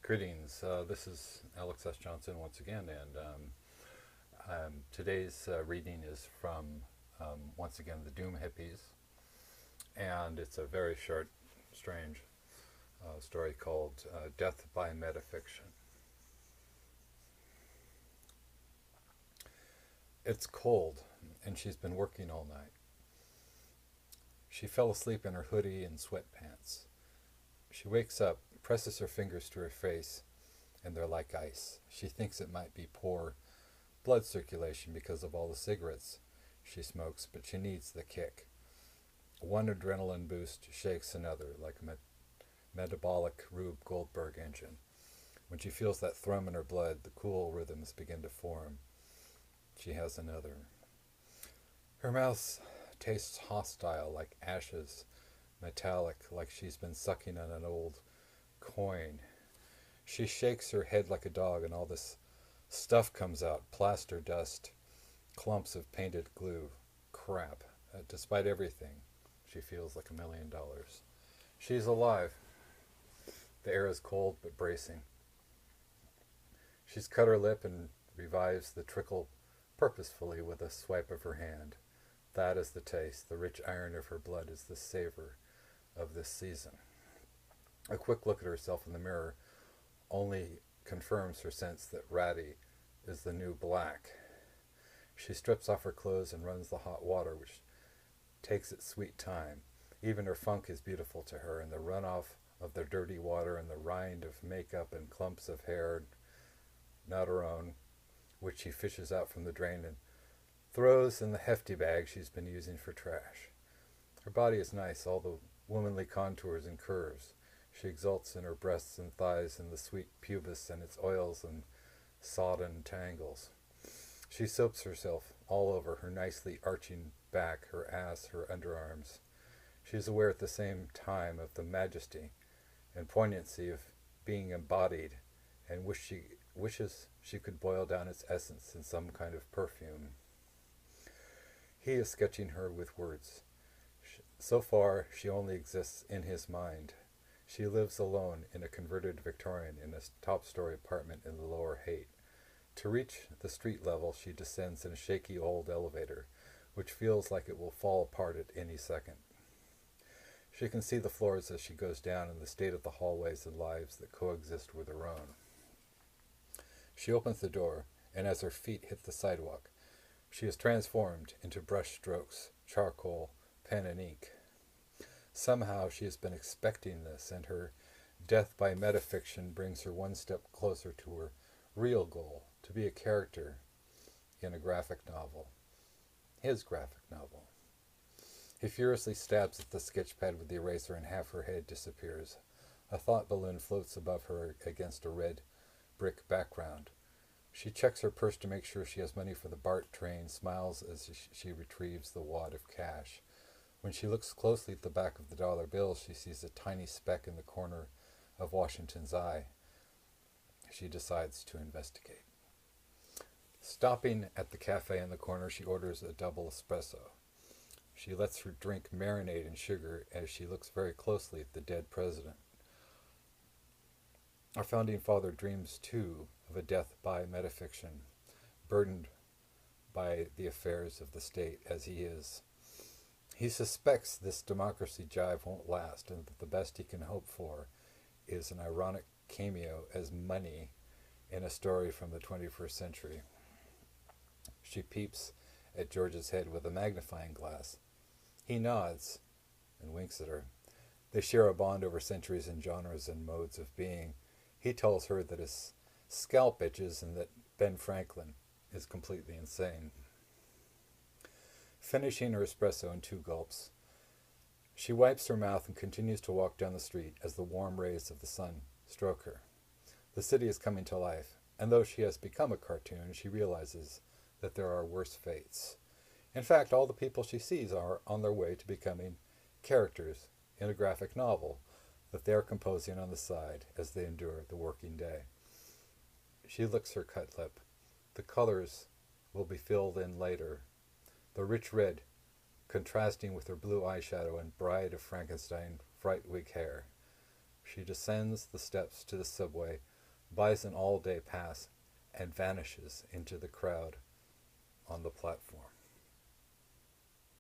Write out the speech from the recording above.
Greetings. This is Alex S. Johnson once again, and today's reading is from, once again, the Doom Hippies, and it's a very short, strange story called Death by Metafiction. It's cold, and she's been working all night. She fell asleep in her hoodie and sweatpants. She wakes up, presses her fingers to her face, and they're like ice. She thinks it might be poor blood circulation because of all the cigarettes she smokes, but she needs the kick. One adrenaline boost shakes another, like a metabolic Rube Goldberg engine. When she feels that thrum in her blood, the cool rhythms begin to form. She has another. Her mouth tastes hostile, like ashes, metallic, like she's been sucking on an old coin. She shakes her head like a dog, and all this stuff comes out: plaster dust, clumps of painted glue, crap. Despite everything, she feels like $1,000,000. She's alive. The air is cold but bracing. She's cut her lip and revives the trickle purposefully with a swipe of her hand. That is the taste. The rich iron of her blood is the savor of this season. A quick look at herself in the mirror only confirms her sense that ratty is the new black. She strips off her clothes and runs the hot water, which takes its sweet time. Even her funk is beautiful to her, and the runoff of the dirty water and the rind of makeup and clumps of hair, not her own, which she fishes out from the drain and throws in the hefty bag she's been using for trash. Her body is nice, all the womanly contours and curves. She exults in her breasts and thighs and the sweet pubis and its oils and sodden tangles. She soaps herself all over, her nicely arching back, her ass, her underarms. She is aware at the same time of the majesty and poignancy of being embodied, and wishes she could boil down its essence in some kind of perfume. He is sketching her with words. So far, she only exists in his mind. She lives alone in a converted Victorian in a top-story apartment in the Lower Haight. To reach the street level, she descends in a shaky old elevator, which feels like it will fall apart at any second. She can see the floors as she goes down and the state of the hallways and lives that coexist with her own. She opens the door, and as her feet hit the sidewalk, she is transformed into brush strokes, charcoal, pen and ink. Somehow she has been expecting this, and her death by metafiction brings her one step closer to her real goal, to be a character in a graphic novel. His graphic novel. He furiously stabs at the sketch pad with the eraser, and half her head disappears. A thought balloon floats above her against a red brick background. She checks her purse to make sure she has money for the BART train, smiles as she retrieves the wad of cash. When she looks closely at the back of the dollar bill, she sees a tiny speck in the corner of Washington's eye. She decides to investigate. Stopping at the cafe in the corner, she orders a double espresso. She lets her drink marinate in sugar as she looks very closely at the dead president. Our founding father dreams, too, of a death by metafiction, burdened by the affairs of the state as he is. He suspects this democracy jive won't last, and that the best he can hope for is an ironic cameo as money in a story from the 21st century. She peeps at George's head with a magnifying glass. He nods and winks at her. They share a bond over centuries and genres and modes of being. He tells her that his scalp itches and that Ben Franklin is completely insane. Finishing her espresso in 2 gulps, she wipes her mouth and continues to walk down the street as the warm rays of the sun stroke her. The city is coming to life, and though she has become a cartoon, she realizes that there are worse fates. In fact, all the people she sees are on their way to becoming characters in a graphic novel that they are composing on the side as they endure the working day. She licks her cut lip. The colors will be filled in later. The rich red contrasting with her blue eyeshadow and Bride of Frankenstein fright wig hair. She descends the steps to the subway, buys an all-day pass, and vanishes into the crowd on the platform.